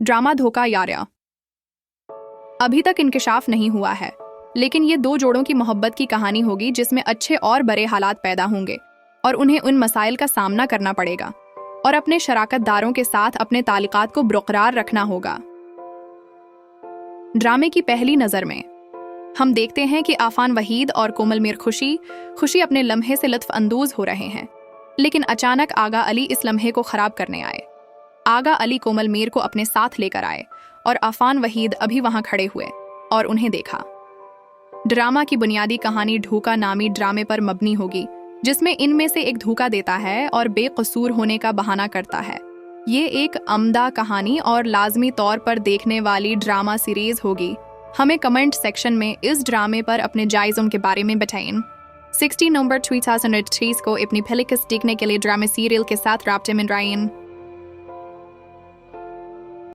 Drama धोखा यारियां। अभी तक इंकिशाफ नहीं हुआ है, लेकिन ये दो जोड़ों की मोहब्बत की कहानी होगी जिसमें अच्छे और बड़े हालात पैदा होंगे और उन्हें उन मसाइल का सामना करना पड़ेगा और अपने शराकतदारों के साथ अपने ताल्लुकात को बरकरार रखना होगा। ड्रामे की पहली नज़र में हम देखते हैं कि आफान वहीद और कोमल मीर खुशी अपने लम्हे से लुत्फ अंदोज हो रहे हैं, लेकिन अचानक आगा अली इस लम्हे को खराब करने आए। आगा अली कोमल मीर को अपने साथ लेकर आए और आफान वहीद अभी वहां खड़े हुए और उन्हें देखा। ड्रामा की बुनियादी कहानी ढूका नामी ड्रामे पर मबनी होगी, जिसमें इनमें से एक धोखा देता है और बेकसूर होने का बहाना करता है। ये एक अमदा कहानी और लाजमी तौर पर देखने वाली ड्रामा सीरीज होगी। हमें कमेंट सेक्शन में इस ड्रामे पर अपने जायज़ों के बारे में बताएं। 16 नवंबर 2023 को अपनी पहली किस्त देखने के लिए ड्रामा सीरियल के साथ राब्ते में रहें।